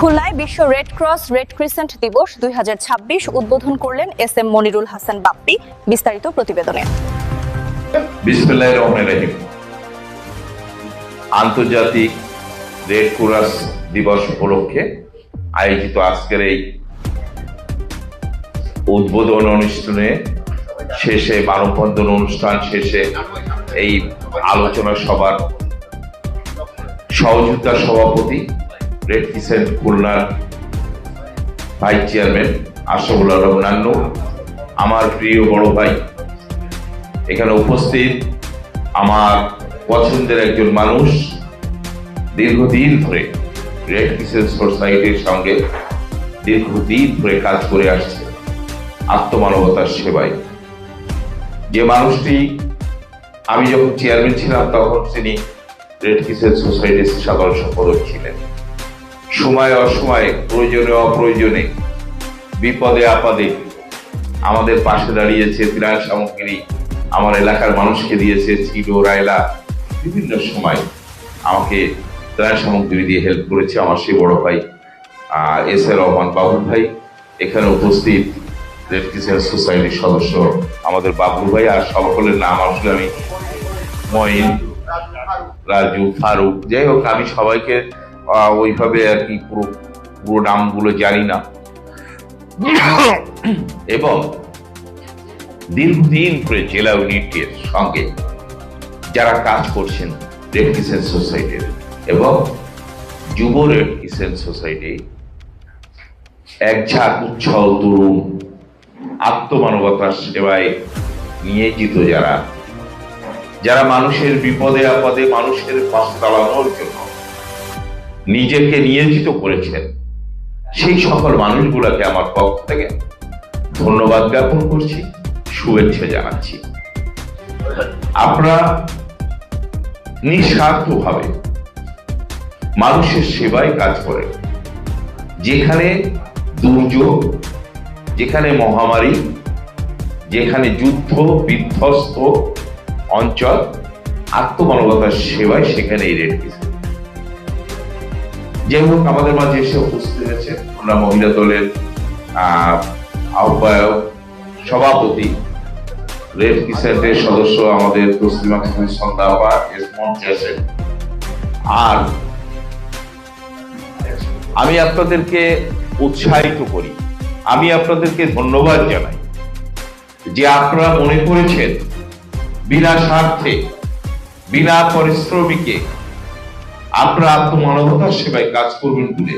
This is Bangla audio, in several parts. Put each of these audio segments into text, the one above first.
খুলনায় বিশ্ব রেড ক্রস রেড ক্রিসেন্ট দিবস 2026 উদ্বোধন করলেন এস.এম. মনিরুল হাসান বাপ্পি। বিস্তারিত প্রতিবেদনে। বিসমিল্লাহির রহমানির রহিম। আন্তর্জাতিক রেড ক্রস দিবস উপলক্ষে আয়োজিত আজকের এই উদ্বোধন অনুষ্ঠানে শেষে মানববন্ধন অনুষ্ঠান শেষে এই আলোচনা সভার সহযোগিতা সভাপতি রেড ক্রিসেন্ট খুলনার ভাইস চেয়ারম্যান আশরাফুল আলম নান্নু, আমার প্রিয় বড় ভাই, এখানে উপস্থিত আমার পছন্দের একজন মানুষ, দীর্ঘদিন ধরে রেড ক্রিসেন্ট সোসাইটির সঙ্গে দীর্ঘদিন ধরে কাজ করে আসছে আত্মমানবতার সেবায়। যে মানুষটি, আমি যখন চেয়ারম্যান ছিলাম তখন তিনি রেড ক্রিসেন্ট সোসাইটির সাধারণ সম্পাদক ছিলেন। সময় অসময়ে, প্রয়োজনে অপ্রয়োজনে, বিপদে আপদে আমাদের পাশে দাঁড়িয়েছে, ত্রাণ সামগ্রী আমার এলাকার মানুষকে দিয়েছে, ছিল রায়লা বিভিন্ন সময় আমাকে ত্রাণ সামগ্রী দিয়ে হেল্প করেছে আমার সেই বড় ভাই এস.এ. রহমান বাবুল ভাই। এখানে উপস্থিত রেড ক্রিসেন্ট সোসাইটির সদস্য আমাদের বাবুল ভাই, আর সকলের নাম আসলে আমি মঈন, রাজু, ফারুক, যাই হোক আমি সবাইকে ওইভাবে আর কি পুরো নামগুলো জানি না। এবং দীর্ঘদিন ধরে জেলা ইউনিটের সঙ্গে যারা কাজ করছেন রেড ক্রিসেন্ট সোসাইটির এবং যুব রেড ক্রিসেন্ট সোসাইটি, এক ঝাঁক উচ্ছল তরুণ আত্মমানবতার সেবায় নিয়োজিত, যারা মানুষের বিপদে আপদে মানুষের পাশ চালানোর জন্য নিজেকে নিয়োজিত করেছেন, সেই সকল মানুষগুলোকে আমার পক্ষ থেকে ধন্যবাদ জ্ঞাপন করছি, শুভেচ্ছা জানাচ্ছি। আপনারা নিঃস্বার্থভাবে মানুষের সেবায় কাজ করেন। যেখানে দুর্যোগ, যেখানে মহামারী, যেখানে যুদ্ধ বিধ্বস্ত অঞ্চল, আত্মমানবতার সেবায় সেখানে এই রেড ক্রিসেন্ট। যাই হোক, আমাদের মাঝে এসে উপস্থিত হয়েছে আমরা মহিলা দলের আহ্বায়ক, সভাপতি, রেড ক্রিসেন্টের সদস্য আমাদের তসলিমা সন্ধ্যা আপা, আর আমি আপনাদেরকে উৎসাহিত করি, আমি আপনাদেরকে ধন্যবাদ জানাই যে আপনারা মনে করেছেন বিনা স্বার্থে, বিনা পরিশ্রমিকে আপনারা আত্মমানবতার সেবায় কাজ করবেন বলে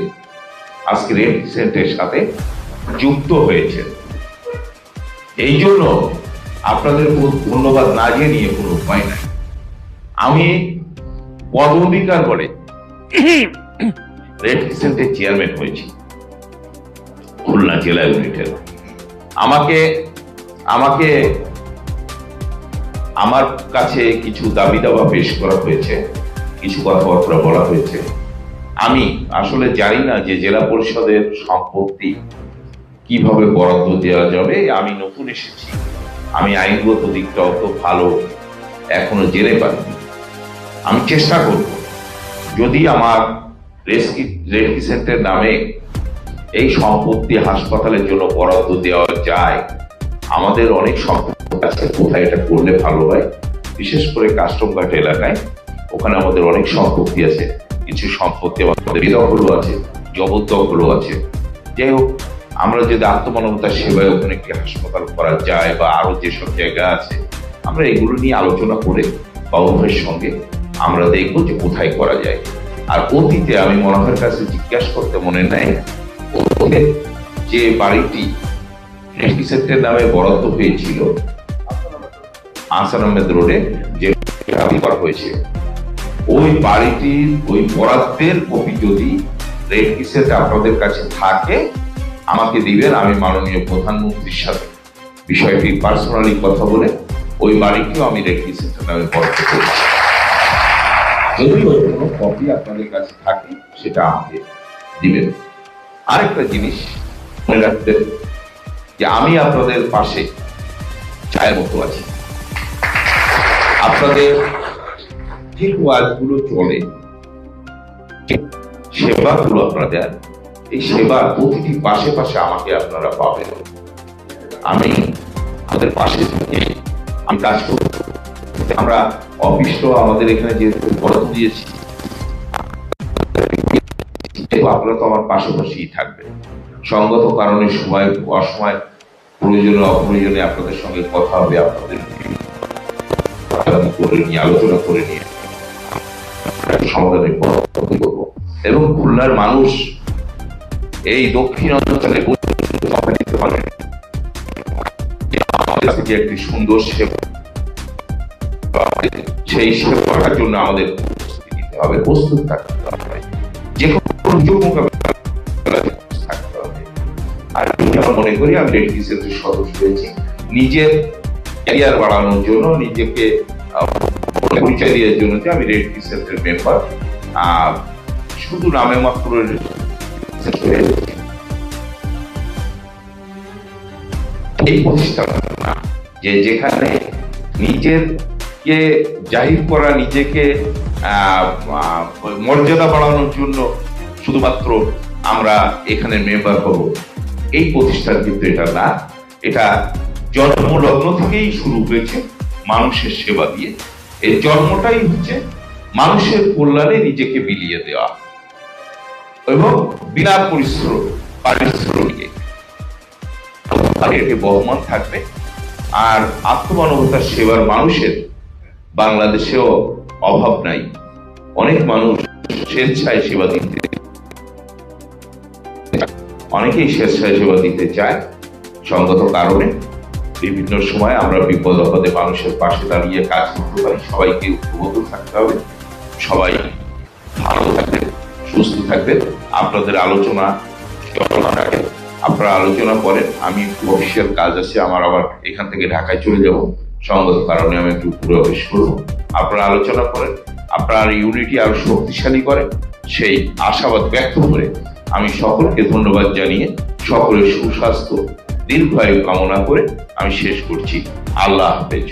আজকে রেড ক্রিসেন্টের সাথে যুক্ত হয়েছেন। এই জন্য আপনাদের ধন্যবাদ না জানিয়ে কোনো উপায় নাই। আমি পদ অধিকার বলে রেড ক্রিসেন্টের চেয়ারম্যান হয়েছি খুলনা জেলা ইউনিটের। আমাকে আমার কাছে কিছু দাবি দাবা পেশ করা হয়েছে, কিছু কথাবার্তা বলা হয়েছে। আমি আসলে জানি না যে জেলা পরিষদের সম্পত্তি কিভাবে বরাদ্দ দেওয়া যাবে। আমি নতুন এসেছি, আমি আইনগত দিকটা অত ভালো এখনো জেনে পারিনি। আমি চেষ্টা করব, যদি আমার রেড ক্রিসেন্টের নামে এই সম্পত্তি হাসপাতালের জন্য বরাদ্দ দেওয়া যায়। আমাদের অনেক সম্পত্তি আছে, কোথায় এটা করলে ভালো হয়, বিশেষ করে কাস্টমঘাট এলাকায়, ওখানে আমাদের অনেক সম্পত্তি আছে। কিছু সম্পত্তি আমাদের বেদখলও আছে, জবরদখলও আছে। যাই হোক, আমরা যদি আত্মমানবতার সেবায় ওখানে একটি হাসপাতাল করা যায় বা আরো যেসব জায়গা আছে, আমরা এগুলো নিয়ে আলোচনা করে বাবু ভাইয়ের সঙ্গে আমরা দেখবো যে কোথায় করা যায়। আর অতীতে আমি মনোহরের কাছে জিজ্ঞাসা করতে মনে নাই, যে বাড়িটি রেড ক্রিসেন্টের নামে বরাদ্দ হয়েছিল আহসান আহমেদ রোডে, যে করা হয়েছে, ওই বাড়িটির ওই বরাদ্দের কপি যদি রেড ক্রিসেন্ট আপনাদের কাছে থাকে আমাকে দিবেন। আমি মাননীয় প্রধানমন্ত্রীর সাথে বিষয়টি পার্সোনালি কথা বলে ওই বাড়িটিও আমি রেড ক্রিসেন্টের নামে বরাদ্দ করছি। যদি ওই কোনো কপি আপনাদের কাছে থাকে সেটা আমাকে দিবেন। আরেকটা জিনিস মনে রাখবেন যে আমি আপনাদের পাশে ছায়ের মতো আছি। আপনাদের যে কাজগুলো চলে, সেবাগুলো আপনাদের এই সেবার প্রতিটি পাশে পাশে আমাকে আপনারা পাবেন। আমি আমাদের পাশে থেকে আমি কাজ করব। আমরা অফিসও আমাদের এখানে যে বরাদ্দ দিয়েছি, আপনারা তো আমার পাশাপাশিই থাকবেন। সঙ্গত কারণে সময় অসময় প্রয়োজনে অপ্রয়োজনে আপনাদের সঙ্গে কথা হবে, আপনাদের করে নিয়ে আলোচনা করে নিয়ে সমাধানের পদ্ধতি করব। এবং খুলনার মানুষ এই দক্ষিণ অঞ্চলে দিতে পারে আমাদের থেকে একটি সুন্দর সেবা, সেই সেবার জন্য আমাদের প্রস্তুতি নিতে হবে, প্রস্তুত থাকতে হবে, যে কোনো দুর্যোগ মোকাবেলা থাকতে হবে। আর আমি মনে করি আমি রেড ক্রিসেন্টের সদস্য হয়েছি নিজের ক্যারিয়ার বাড়ানোর জন্য, নিজেকে পরিচয় দেওয়ার জন্য যে আমি রেড ক্রিসেন্টের মেম্বার। শুধু নামে মাত্র এই প্রতিষ্ঠান না, যে যেখানে নিজেকে জাহির করা, নিজেকে মর্যাদা বাড়ানোর জন্য শুধুমাত্র আমরা এখানে মেম্বার হব, এই প্রতিষ্ঠান কিন্তু এটা না। এটা জন্মলগ্ন থেকেই শুরু হয়েছে মানুষের সেবা দিয়ে। এই জন্মটাই হচ্ছে মানুষের কল্যাণে নিজেকে বিলিয়ে দেওয়া এবং বিনা পারিশ্রমিকে এটি বহমান থাকবে। আর আত্মমানবতার সেবার মানুষের বাংলাদেশেও অভাব নাই। অনেক মানুষ স্বেচ্ছায় সেবা দিতে, অনেকেই স্বেচ্ছায় সেবা দিতে চায়। সঙ্গত কারণে বিভিন্ন সময় আমরা বিপদ আপদে মানুষের পাশে দাঁড়িয়ে কাজ করতে পারি। সবাইকে ঐক্যবদ্ধ থাকতে হবে, সবাই ভালো থাকবেন, সুস্থ থাকবেন। আপনাদের আলোচনা আপনারা আলোচনা করেন। আমি একটু অফিসিয়াল কাজ আছে আমার, আবার এখান থেকে ঢাকায় চলে যাব, সঙ্গত কারণে আমি একটু পুরো অফিস করবো। আপনারা আলোচনা করেন, আপনার ইউনিটি আরো শক্তিশালী করেন, সেই আশাবাদ ব্যক্ত করে আমি সকলকে ধন্যবাদ জানিয়ে সকলের সুস্বাস্থ্য দীর্ঘায়ু কামনা করে আমি শেষ করছি। আল্লাহ হাফেজ।